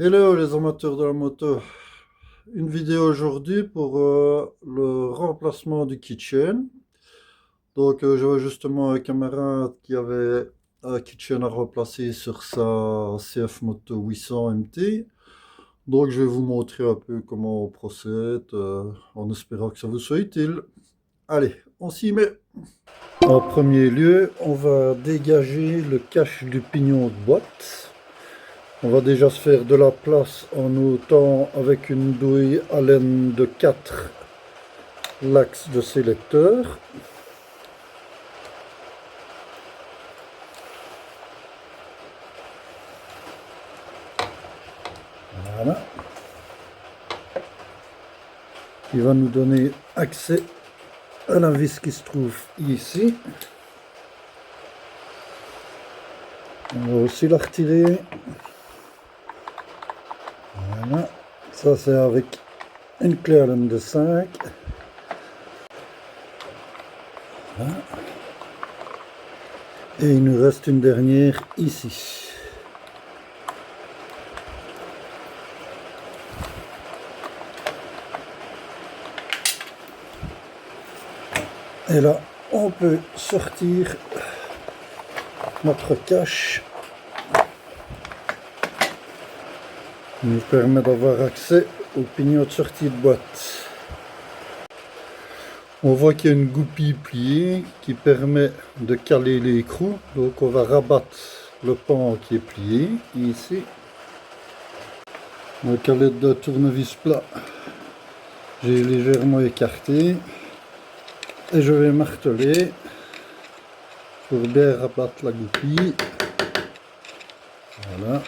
Hello les amateurs de la moto, une vidéo aujourd'hui pour le remplacement du kitchen. Donc j'avais justement un camarade qui avait un kitchen à remplacer sur sa CF Moto 800 MT. Donc je vais vous montrer un peu comment on procède en espérant que ça vous soit utile. Allez, on s'y met. En premier lieu, on va dégager le cache du pignon de boîte. On va déjà se faire de la place en ôtant avec une douille Allen de 4 l'axe de sélecteur. Voilà. Il va nous donner accès à la vis qui se trouve ici. On va aussi la retirer. Voilà. Ça c'est avec une clé Allen de 5. Voilà. Et il nous reste une dernière ici. Et là, on peut sortir notre cache. Il nous permet d'avoir accès au pignon de sortie de boîte. On voit qu'il y a une goupille pliée qui permet de caler l'écrou. Donc on va rabattre le pan qui est plié ici. La calette de tournevis plat, j'ai légèrement écarté. Et je vais marteler pour bien rabattre la goupille. Voilà.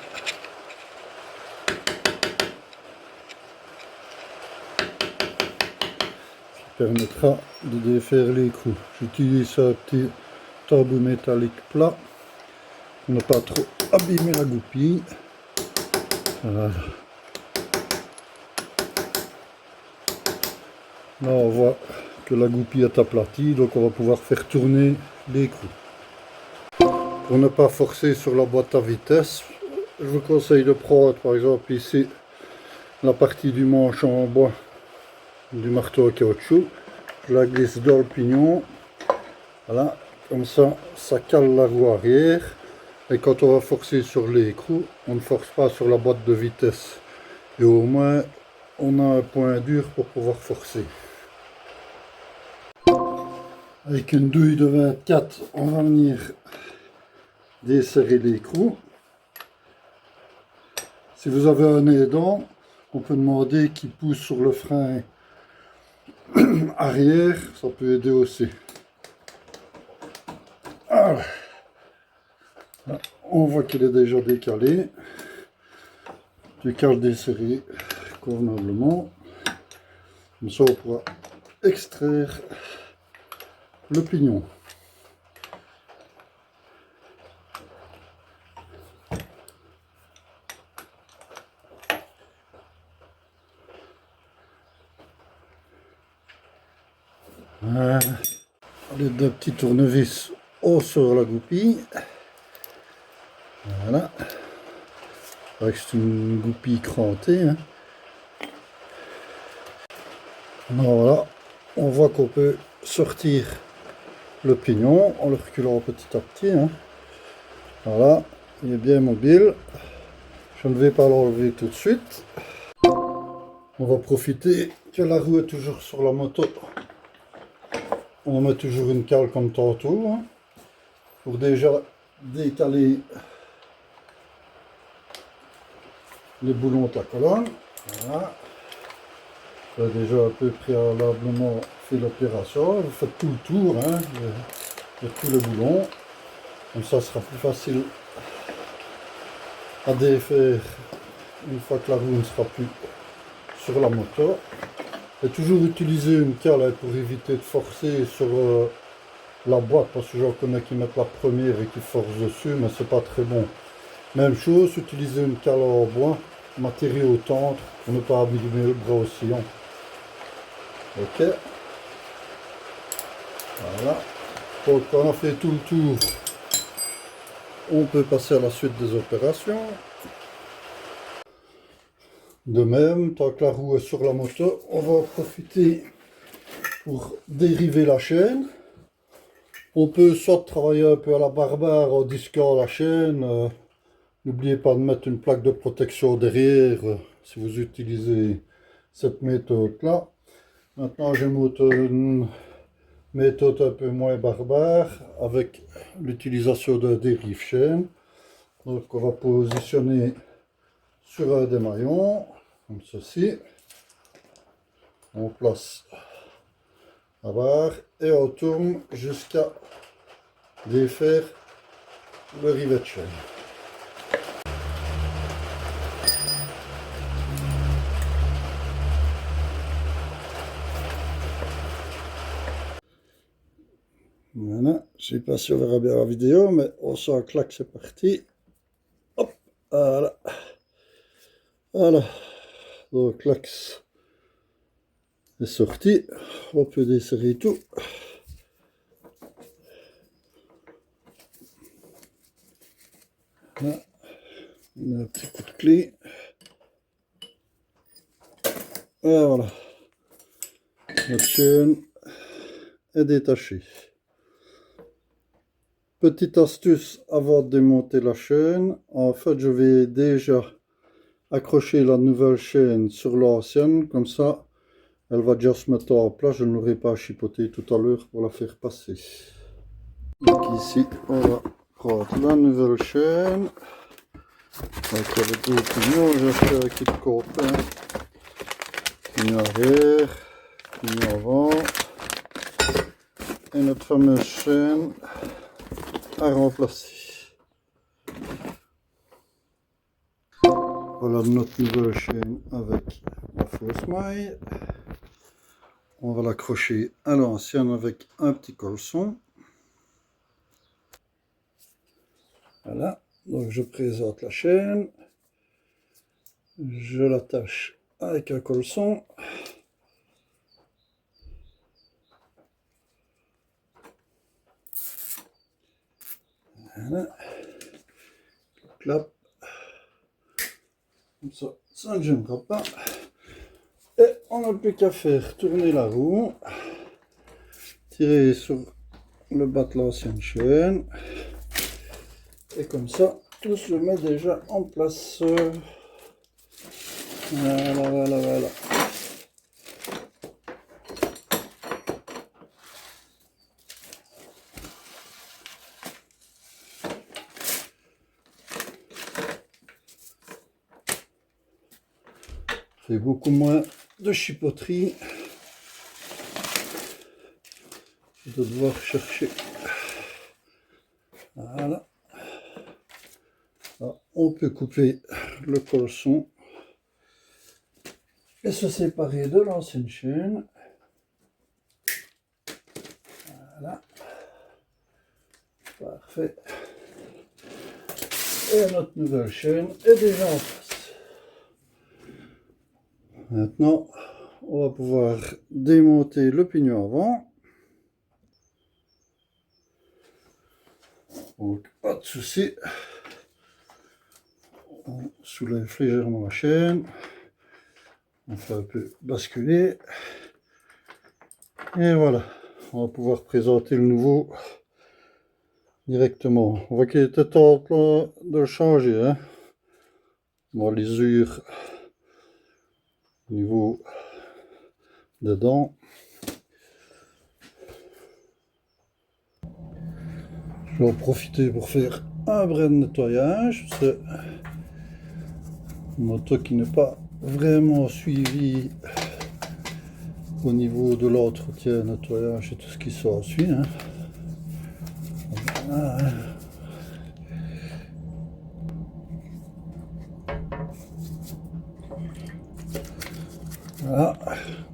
Permettra de défaire l'écrou. J'utilise un petit tambour métallique plat pour ne pas trop abîmer la goupille. Voilà. Là on voit que la goupille est aplatie, donc on va pouvoir faire tourner l'écrou. Pour ne pas forcer sur la boîte à vitesse, je vous conseille de prendre par exemple ici la partie du manche en bois du marteau à caoutchouc. Je la glisse dans le pignon, voilà, comme ça, ça cale la roue arrière. Et quand on va forcer sur l'écrou, on ne force pas sur la boîte de vitesse. Et au moins, on a un point dur pour pouvoir forcer. Avec une douille de 24, on va venir desserrer l'écrou. Si vous avez un aidant, on peut demander qu'il pousse sur le frein arrière, ça peut aider aussi. Alors, on voit qu'il est déjà décalé. Du cas desserré convenablement. Comme ça on pourra extraire le pignon. Voilà. Les deux petits tournevis haut sur la goupille. Voilà. C'est une goupille crantée. Hein. Voilà. On voit qu'on peut sortir le pignon en le reculant petit à petit. Hein. Voilà. Il est bien mobile. Je ne vais pas l'enlever tout de suite. On va profiter que la roue est toujours sur la moto. On met toujours une cale comme tantôt, hein, pour déjà décaler les boulons de la colonne. Voilà. J'ai déjà un peu préalablement fait l'opération. Vous faites tout le tour hein, de tous les boulons. Comme ça, ce sera plus facile à défaire une fois que la roue ne sera plus sur la moto. Et toujours utiliser une cale pour éviter de forcer sur la boîte, parce que j'en connais qui mettent la première et qui forcent dessus, mais c'est pas très bon. Même chose, utiliser une cale en bois, matériau tendre, pour ne pas abîmer le bras oscillant. Ok. Voilà. Donc quand on a fait tout le tour, on peut passer à la suite des opérations. De même, tant que la roue est sur la moto, on va en profiter pour dériver la chaîne. On peut soit travailler un peu à la barbare en disquant la chaîne. N'oubliez pas de mettre une plaque de protection derrière si vous utilisez cette méthode-là. Maintenant, je montre une méthode un peu moins barbare avec l'utilisation d'un dérive-chaîne. Donc, on va positionner sur un des maillons, comme ceci. On place la barre et on tourne jusqu'à défaire le rivet de chaîne. Voilà, je ne sais pas si on verra bien la vidéo, mais on sent un claque, c'est parti. Hop, voilà. Voilà, donc l'axe est sorti. On peut desserrer tout. Là, on a un petit coup de clé. Et voilà, notre chaîne est détachée. Petite astuce avant de démonter la chaîne, en fait je vais déjà accrocher la nouvelle chaîne sur l'ancienne, comme ça elle va déjà se mettre en place, je ne l'aurai pas à chipoter tout à l'heure pour la faire passer. Donc ici on va prendre la nouvelle chaîne, avec les deux pignons, j'ai fait un kit complet, pignon arrière, pignon avant, et notre fameuse chaîne à remplacer. Voilà notre nouvelle chaîne avec la fausse maille. On va l'accrocher à l'ancienne avec un petit colson. Voilà, donc je présente la chaîne. Je l'attache avec un colson. Voilà. Clap. Comme ça ne gênera pas. Et on n'a plus qu'à faire tourner la roue. Tirer sur le bas de l'ancienne chaîne. Et comme ça, tout se met déjà en place. Voilà, voilà, voilà. Fait beaucoup moins de chipoterie. De devoir chercher. Voilà. Alors, on peut couper le colson et se séparer de l'ancienne chaîne. Voilà. Parfait. Et notre nouvelle chaîne est déjà en place. Maintenant, on va pouvoir démonter le pignon avant. Donc, pas de souci. On soulève légèrement la chaîne. On fait un peu basculer. Et voilà. On va pouvoir présenter le nouveau directement. On voit qu'il était temps de le changer. Hein. Bon, l'usure au niveau des dents. Je vais en profiter pour faire un brin de nettoyage. C'est une moto qui n'est pas vraiment suivie au niveau de l'entretien, nettoyage et tout ce qui s'ensuit. Hein. Voilà. Voilà.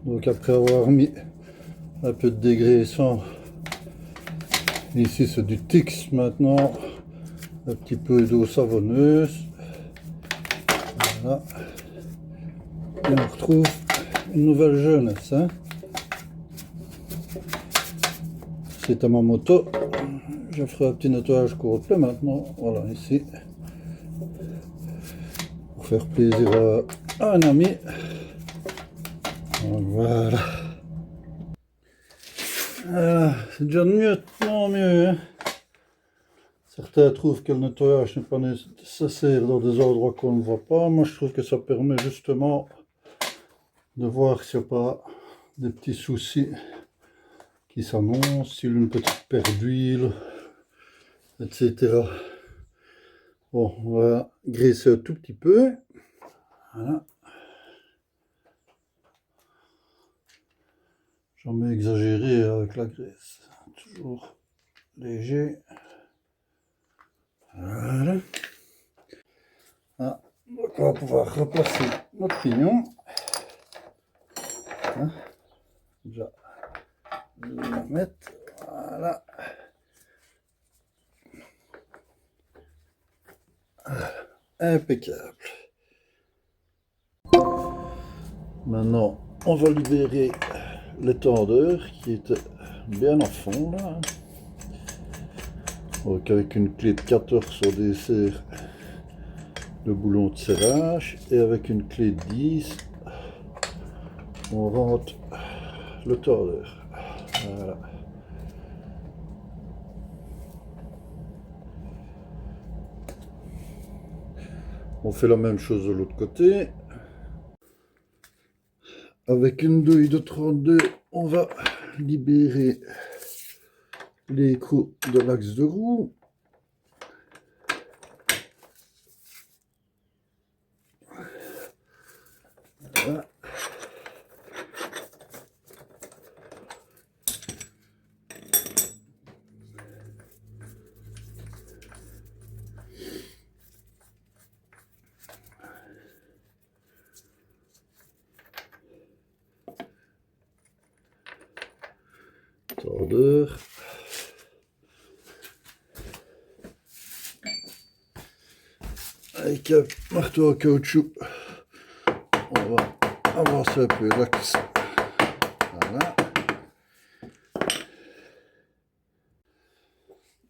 Donc après avoir mis un peu de dégraissant, ici c'est du Tix maintenant, un petit peu d'eau savonneuse. Voilà. Et on retrouve une nouvelle jeunesse. Hein. C'est à ma moto. Je ferai un petit nettoyage complet maintenant. Voilà, ici. Pour faire plaisir un ami. Voilà. C'est déjà de mieux en mieux. Hein. Certains trouvent que le nettoyage n'est pas nécessaire dans des endroits qu'on ne voit pas. Moi, je trouve que ça permet justement de voir s'il n'y a pas des petits soucis qui s'annoncent, style une petite perte d'huile, etc. Bon, on va graisser un tout petit peu. Voilà. Jamais exagéré avec la graisse. Toujours léger. Voilà. Ah, donc on va pouvoir replacer notre pignon. Hein, déjà, je vais la mettre. Voilà. Impeccable. Maintenant, on va libérer l'étendeur qui était bien à fond là. Donc avec une clé de 14 on dessert le boulon de serrage et avec une clé de 10 on rentre le tordeur. Voilà. On fait la même chose de l'autre côté. Avec une douille de 32, on va libérer l'écrou de l'axe de roue. Voilà. Tordeur. Avec un marteau à caoutchouc, on va avancer un peu l'axe. Voilà.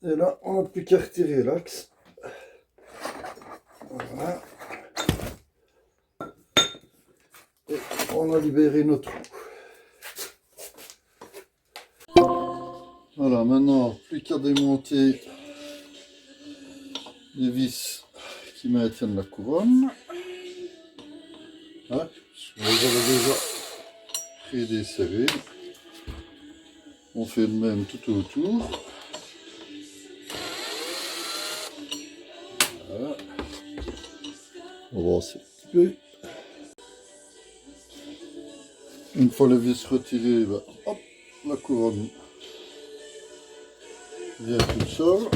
Et là, on n'a plus qu'à retirer l'axe. Voilà. Et on a libéré notre trou. Voilà, maintenant, plus qu'à démonter les vis qui maintiennent la couronne. Hein, vous avez déjà pré-desserré. On fait le même tout autour. Voilà. On va avancer un petit peu. Une fois les vis retirées, ben, hop, la couronne vient toute seule.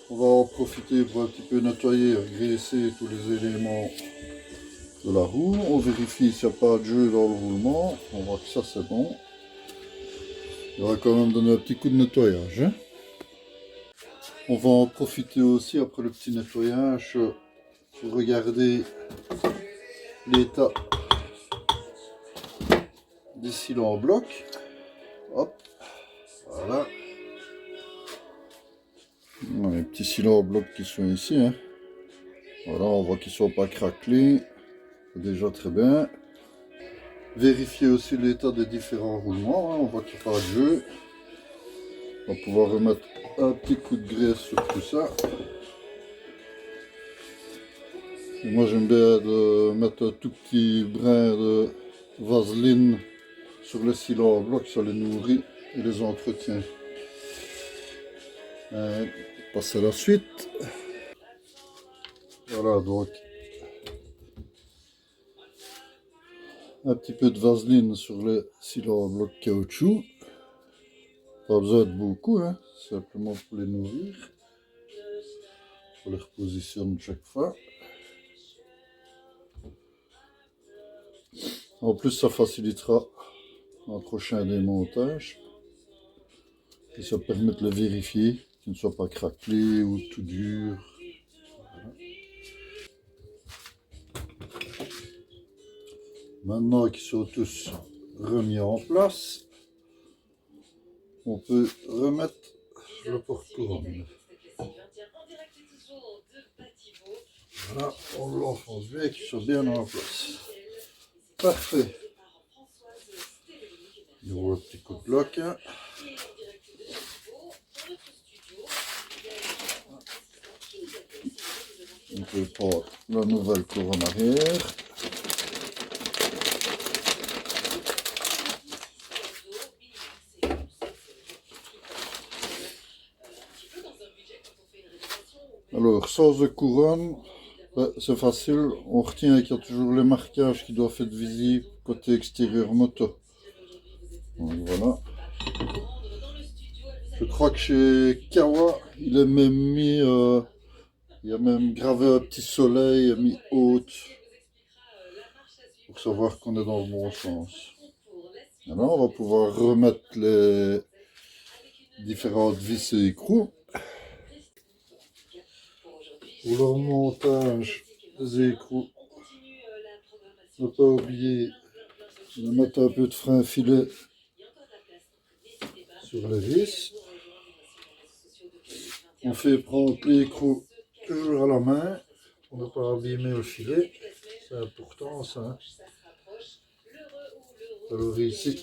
On va en profiter pour un petit peu nettoyer, graisser tous les éléments de la roue. On vérifie s'il n'y a pas de jeu dans le roulement. On voit que ça c'est bon. On va quand même donner un petit coup de nettoyage. Hein. On va en profiter aussi après le petit nettoyage pour regarder l'état des silons en bloc. Hop, voilà. On a les petits silons en bloc qui sont ici. Hein. Voilà, on voit qu'ils ne sont pas craquelés. C'est déjà très bien. Vérifier aussi l'état des différents roulements. Hein. On voit qu'il n'y a pas de jeu. On va pouvoir remettre un petit coup de graisse sur tout ça. Et moi j'aime bien de mettre un tout petit brin de vaseline sur les silons en bloc, ça les nourrit et les entretient. Passer à la suite. Voilà, donc un petit peu de vaseline sur les silons en bloc caoutchouc. Pas besoin de beaucoup, hein, simplement pour les nourrir. On les repositionne chaque fois. En plus, ça facilitera un prochain démontage. Et ça permet de le vérifier, qu'il ne soit pas craquelé ou tout dur. Voilà. Maintenant qu'ils sont tous remis en place, on peut remettre le porte-couronne. Voilà, on l'enfonce bien, qu'ils soient bien en place. Parfait. Nouveau petit coup de bloc. On peut prendre la nouvelle couronne arrière. Alors, sans de couronne, c'est facile. On retient qu'il y a toujours les marquages qui doivent être visibles côté extérieur moto. Donc voilà. Je crois que chez Kawa, il est même mis, il a même gravé un petit soleil, mis haute, pour savoir qu'on est dans le bon sens. Alors, on va pouvoir remettre les différentes vis et écrous. Pour leur montage des écrous, ne pas oublier de mettre un peu de frein filet sur les vis. On fait prendre l'écrou toujours à la main pour ne pas abîmer le filet. C'est important ça. Alors ici,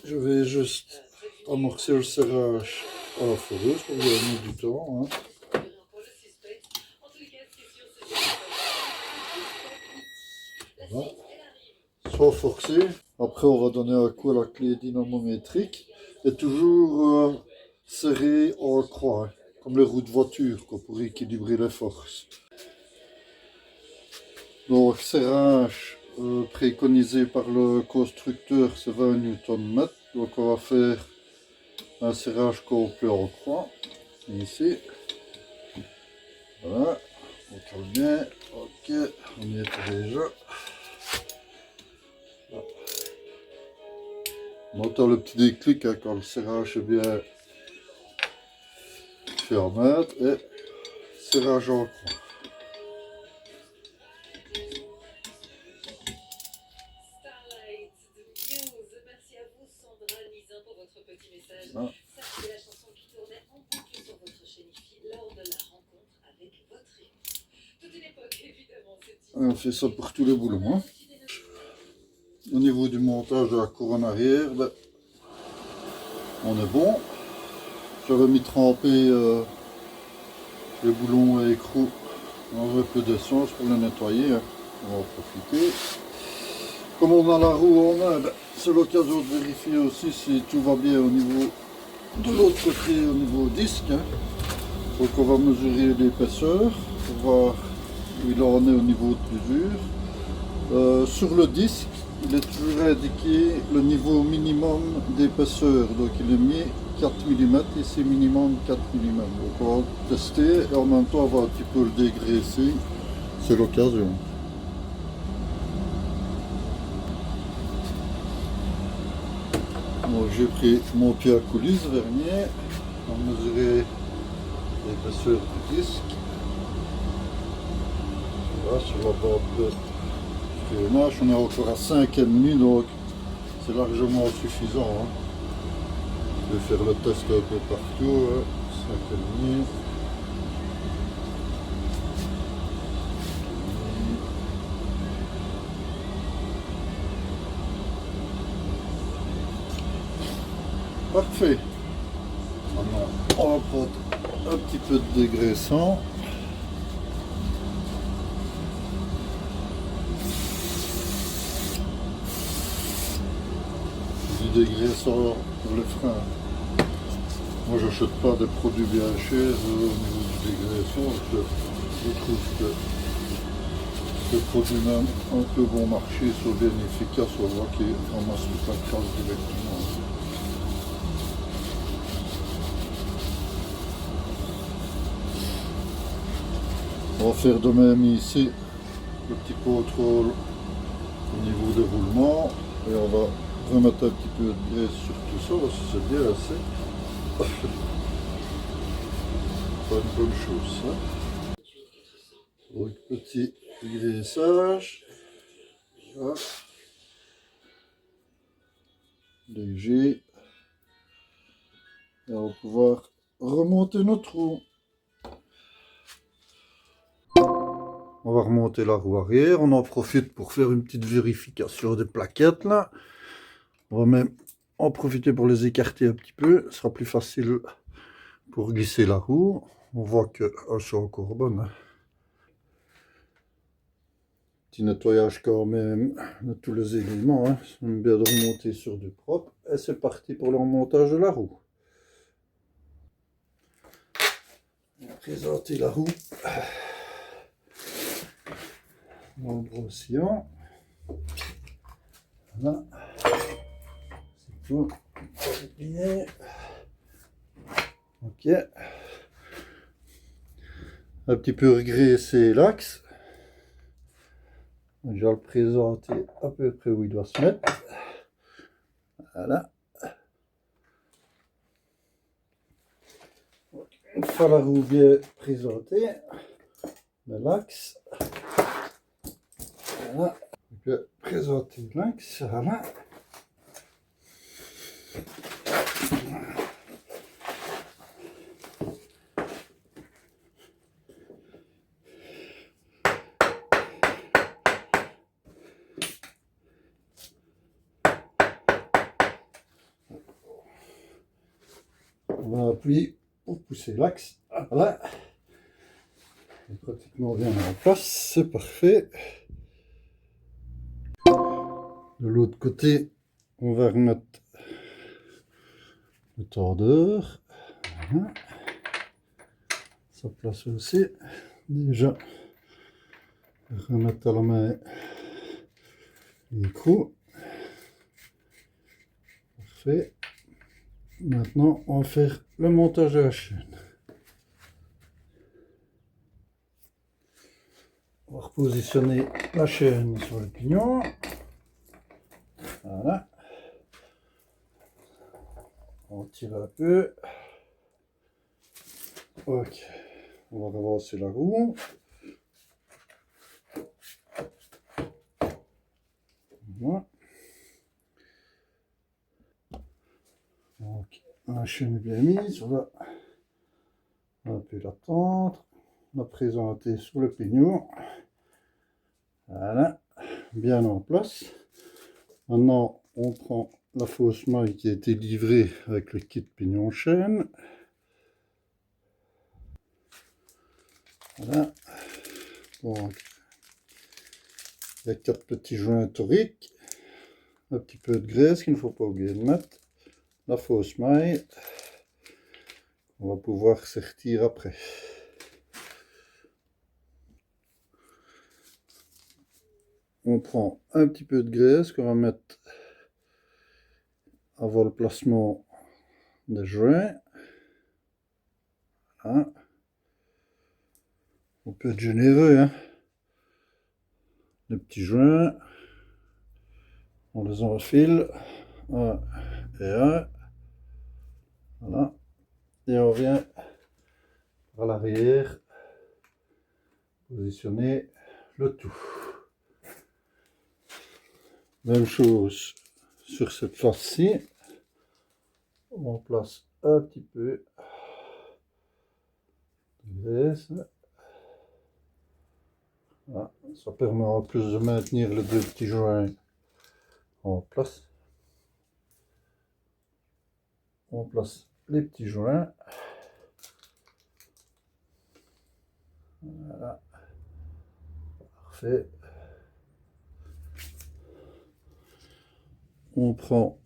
je vais juste amorcer le serrage à la fourreuse pour gagner du temps. Voilà. Sans forcer. Après, on va donner un coup à la clé dynamométrique et toujours serrer en croix, comme les roues de voiture, quoi, pour équilibrer les forces. Donc, serrage préconisé par le constructeur, c'est 20 Nm. Donc, on va faire un serrage complet en croix. Ici. Voilà. On tourne bien. Ok, on y est déjà. On entend le petit déclic hein, quand le serrage est bien fermé et serrage en croix. Ah. On fait ça pour tous les boulots. Hein. Au niveau du montage de la couronne arrière, ben, on est bon. J'avais mis tremper les boulons et écrous dans un peu d'essence pour les nettoyer. Hein. On va en profiter. Comme on a la roue en main, ben, c'est l'occasion de vérifier aussi si tout va bien au niveau de l'autre côté, au niveau disque. Hein. Donc on va mesurer l'épaisseur pour voir où il en est au niveau de l'usure. Sur le disque, il est toujours indiqué le niveau minimum d'épaisseur. Donc il est mis 4 mm, ici minimum 4 mm. Donc on va tester et en même temps on va un petit peu le dégraisser. C'est l'occasion. J'ai pris mon pied à coulisse vernier, on va mesurer l'épaisseur du disque. Voilà, sur la bande de freinage, on est encore à 5,5, donc c'est largement suffisant. Hein. Je vais faire le test un peu partout. Hein. 5,5. Parfait. Maintenant, on va prendre un petit peu de dégraissant. Du dégraissant pour les freins. Moi, j'achète pas des produits bien chers au niveau du dégraissant. Je trouve que les produits même un peu bon marché sont bien efficaces. On voit qu'ils ramassent toute la crasse directement. On va faire de même ici le petit contrôle au niveau des roulements et on va remettre un petit peu de graisse sur tout ça parce que c'est bien assez. Pas une bonne chose ça. Donc petit graissage. Voilà. Léger. Et on va pouvoir remonter notre roue. on va remonter la roue arrière. On en profite pour faire une petite vérification des plaquettes là. On va même en profiter pour les écarter un petit peu. Ce sera plus facile pour glisser la roue. On voit qu'elles sont encore bonnes. Petit nettoyage quand même de tous les éléments. Hein. J'aime bien de remonter sur du propre. Et c'est parti pour le remontage de la roue. On va présenter la roue dans le brossillon. Voilà. C'est tout. Bien. Ok. Un petit peu regraisser l'axe. Je vais le présenter à peu près où il doit se mettre. Voilà. Une fois la roue bien présentée, l'axe. Voilà. Je vais présenter l'axe. Voilà. On va appuyer pour pousser l'axe. Voilà. Il est pratiquement bien en place. C'est parfait. De l'autre côté, on va remettre le tordeur. Voilà. Ça place aussi. Déjà, remettre à la main l'écrou. Parfait. Maintenant, on va faire le montage de la chaîne. On va repositionner la chaîne sur le pignon. Voilà. On tire un peu. Ok. On va relancer la roue. Voilà. Donc, la chaîne est bien mise. On va un peu la tendre. La présenter sur le pignon. Voilà. Bien en place. Maintenant, on prend la fausse maille qui a été livrée avec le kit pignon chaîne. Voilà. Donc, il y a 4 petits joints toriques. Un petit peu de graisse qu'il ne faut pas oublier de mettre. La fausse maille. On va pouvoir sertir après. On prend un petit peu de graisse qu'on va mettre avant le placement des joints. Voilà. On peut être généreux, hein. Les petits joints, on les enfile, un et un. Voilà. Et on vient à l'arrière positionner le tout. Même chose sur cette face-ci. On place un petit peu de graisse. Voilà. Ça permet en plus de maintenir les deux petits joints en place. On place les petits joints. Voilà. Parfait. On prend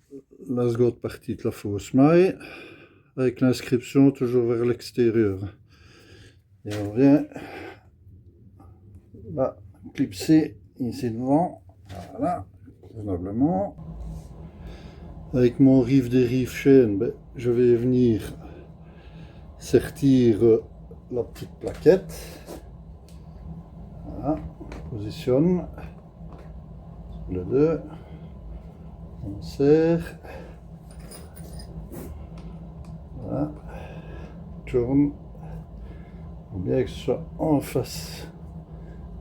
la seconde partie de la fausse maille avec l'inscription toujours vers l'extérieur. Et on vient la clipser ici devant. Voilà, convenablement. Avec mon rive des rives chaîne, ben, je vais venir sertir la petite plaquette. Voilà, on positionne sur les deux. On serre. Voilà. Tourne. Il faut bien que ce soit en face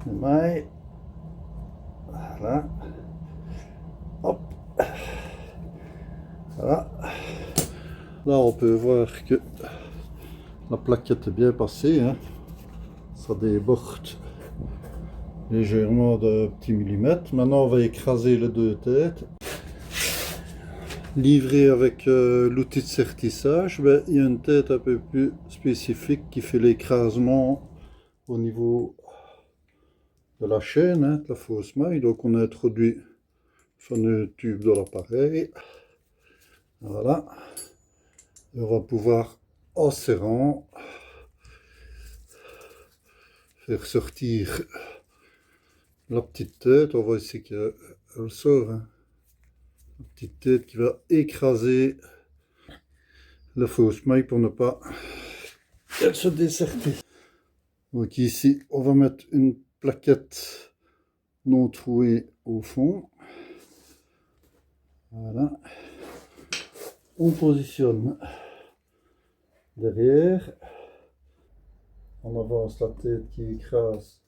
des mailles. Voilà. Hop. Voilà. Là, on peut voir que la plaquette est bien passée. Hein. Ça déborde légèrement de petits millimètres. Maintenant, on va écraser les deux têtes. Livré avec l'outil de sertissage, ben, il y a une tête un peu plus spécifique qui fait l'écrasement au niveau de la chaîne, hein, de la fausse maille. Donc on a introduit le fameux tube dans l'appareil. Voilà. Et on va pouvoir, en serrant, faire sortir la petite tête. On voit ici qu'elle sort, hein. La petite tête qui va écraser la fausse maille pour ne pas qu'elle se dessertisse. Donc ici, on va mettre une plaquette non trouée au fond. Voilà. On positionne derrière. On avance la tête qui écrase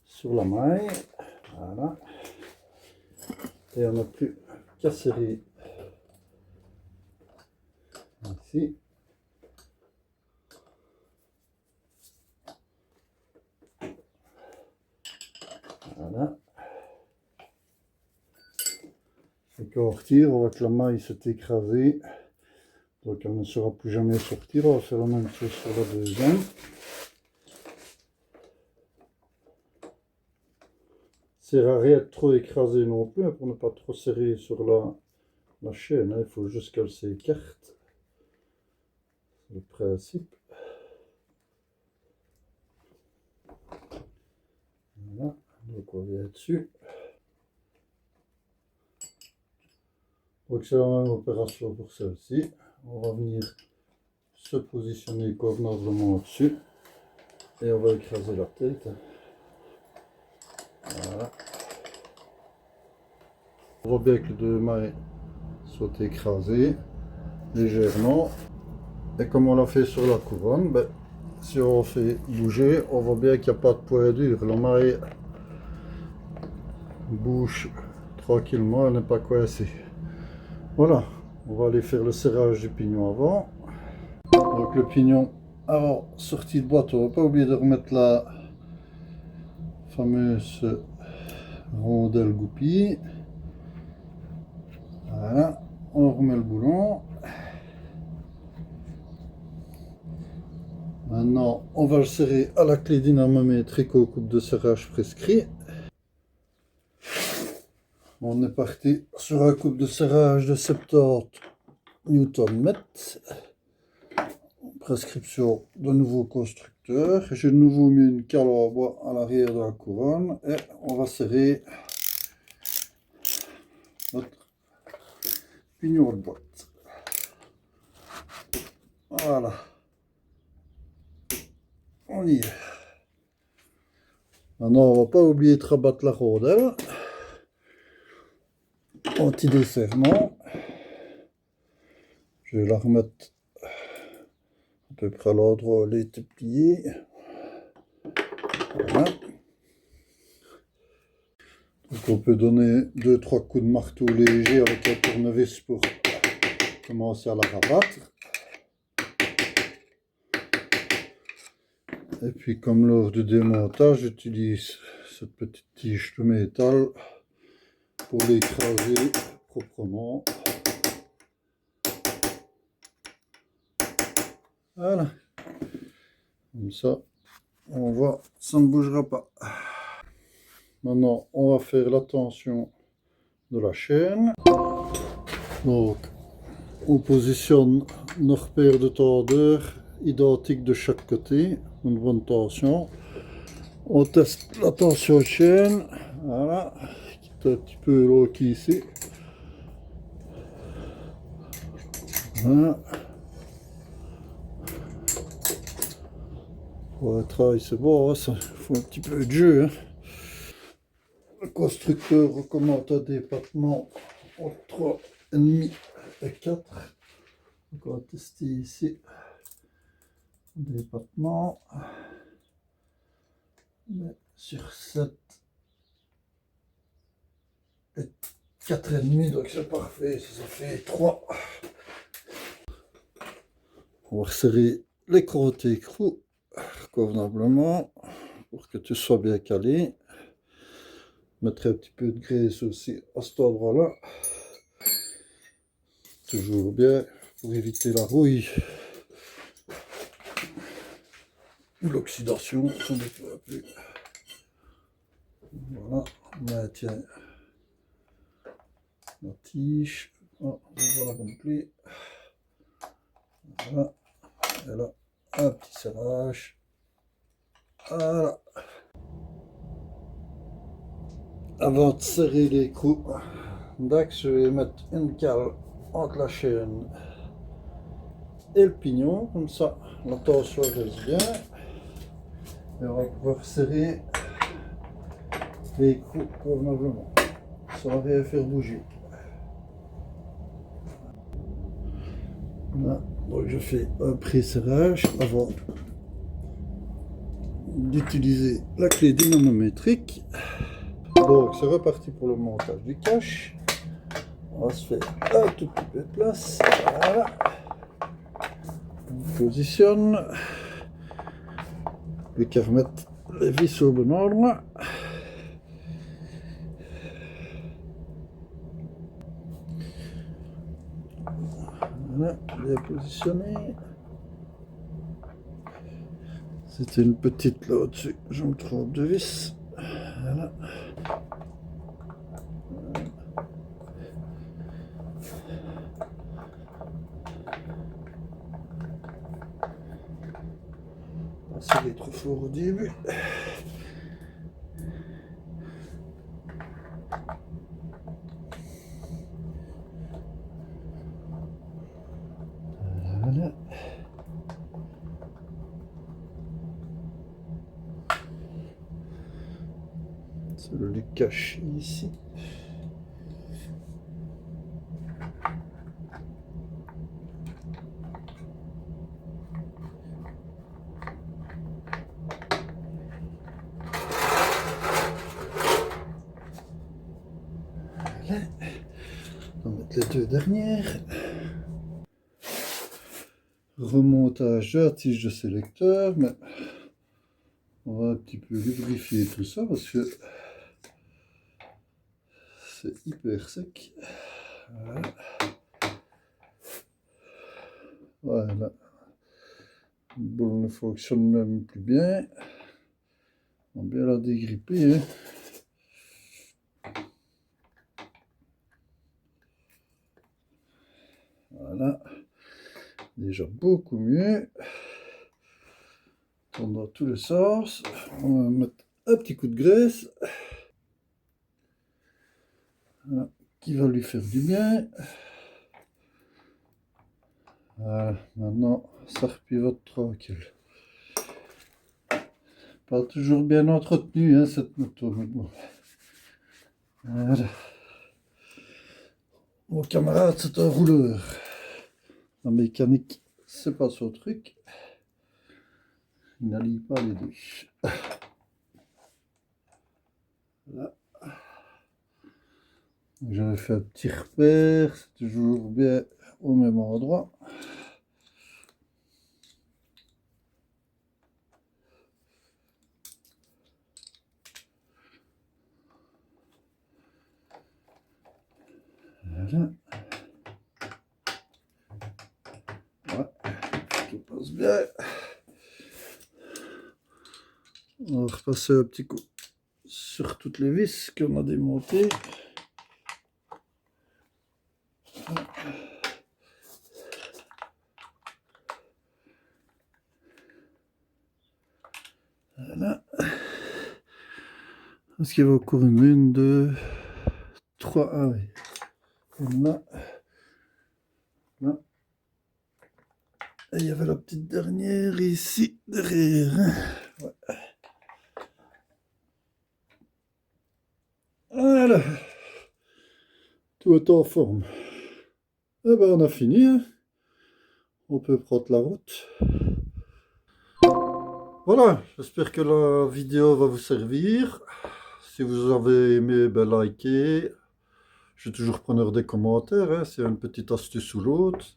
sur la maille. Voilà. Et on n'a plus qu'à serrer ici. Voilà. Et quand on retire, on voit que la maille s'est écrasée. Donc elle ne sera plus jamais sortir. On va faire la même chose sur la deuxième. Ça sert à rien de trop écraser non plus, hein, pour ne pas trop serrer sur la chaîne. Hein. Il faut juste qu'elle s'écarte. C'est le principe. Voilà. Donc on vient dessus. Donc c'est la même opération pour celle-ci. On va venir se positionner convenablement au-dessus. Et on va écraser la tête. Voilà. On voit bien que les deux mailles sont écrasées légèrement. Et comme on l'a fait sur la couronne, ben, si on fait bouger, on voit bien qu'il n'y a pas de point dur. La maille bouge tranquillement, elle n'est pas coincée. Voilà, on va aller faire le serrage du pignon avant. Donc le pignon avant sortie de boîte, on ne va pas oublier de remettre la fameuse rondelle goupille. Voilà, on remet le boulon. Maintenant, on va le serrer à la clé dynamométrique au coupe de serrage prescrit. On est parti sur un coupe de serrage de 70 Nm. Prescription de nouveau constructeur. J'ai de nouveau mis une cale en bois à l'arrière de la couronne et on va serrer notre pignon de boîte. Voilà. On y est. Maintenant, on va pas oublier de rabattre la rondelle. Anti-desserrement. Je vais la remettre à peu près à l'endroit où elle était pliée. Voilà. Donc on peut donner 2-3 coups de marteau léger avec un tournevis pour commencer à la rabattre. Et puis comme lors du démontage, j'utilise cette petite tige de métal pour l'écraser proprement. Voilà. Comme ça, on voit, ça ne bougera pas. Maintenant, on va faire la tension de la chaîne. Donc, on positionne nos repères de tendeur identiques de chaque côté, une bonne tension. On teste la tension de chaîne, voilà, qui est un petit peu lourd ici. Voilà. Pour le travail, c'est bon, ça faut un petit peu de jeu. Hein. Le constructeur recommande un débattement entre 3,5 et 4. Donc on va tester ici le débattement. Sur 7 et 4,5, donc c'est parfait, ça fait 3. On va resserrer les crottes écrous convenablement pour que tout soit bien calé. Mettre un petit peu de graisse aussi à cet endroit-là. Toujours bien pour éviter la rouille ou l'oxydation, on ne peut plus. Voilà, on maintient la tige. Oh, voilà complet. Voilà, et là, un petit serrage. Voilà. Avant de serrer les coups d'axe, je vais mettre une cale entre la chaîne et le pignon, comme ça la tension reste bien. Et on va pouvoir serrer les coups convenablement, sans rien faire bouger. Là, donc je fais un pré-serrage avant d'utiliser la clé dynamométrique. Donc c'est reparti pour le montage du cache. On va se faire un tout petit peu de place. Voilà. On positionne. Plus qu'à remettre les vis au bon endroit. Voilà, bien positionné. C'était une petite là au-dessus. Je me trompe de vis. Voilà. C'est trop fort au début. Voilà. C'est le cache ici. Voilà. On va mettre les deux dernières. Remontage de la tige de sélecteur, mais on va un petit peu lubrifier tout ça parce que c'est hyper sec. Voilà. Voilà. La boule ne fonctionne même plus bien. On va bien la dégripper. Hein. Voilà. Déjà beaucoup mieux. Tourne dans tous les sens. On va mettre un petit coup de graisse. Voilà. Qui va lui faire du bien. Voilà. Maintenant, ça repivote tranquille. Pas toujours bien entretenu hein, cette moto, mais bon. Voilà. Mon camarade, c'est un rouleur. La mécanique, c'est pas son truc. Il n'allie pas les deux. Voilà. J'avais fait un petit repère, c'est toujours bien au même endroit. Voilà. Ouais, tout passe bien. On va repasser un petit coup sur toutes les vis qu'on a démontées. Voilà. Est-ce qu'il y avait encore une, deux, trois, ah oui. Là. Là. Et il y avait la petite dernière ici, derrière. Ouais. Voilà. Tout est en forme. Eh ben on a fini. Hein. On peut prendre la route. Voilà, j'espère que la vidéo va vous servir. Si vous avez aimé, ben likez. Je suis toujours preneur des commentaires, hein, c'est une petite astuce ou l'autre.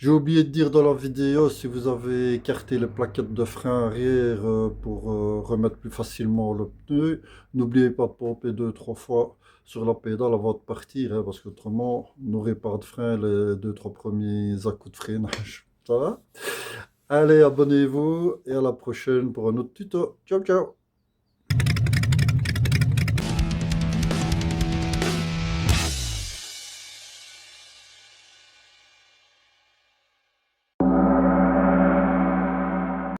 J'ai oublié de dire dans la vidéo, si vous avez écarté les plaquettes de frein arrière pour remettre plus facilement le pneu, n'oubliez pas de pomper deux, trois fois sur la pédale avant de partir, hein, parce qu'autrement, on n'aurait pas de frein les deux, trois premiers à-coups de freinage. Ça va? Allez, abonnez-vous et à la prochaine pour un autre tuto. Ciao, ciao!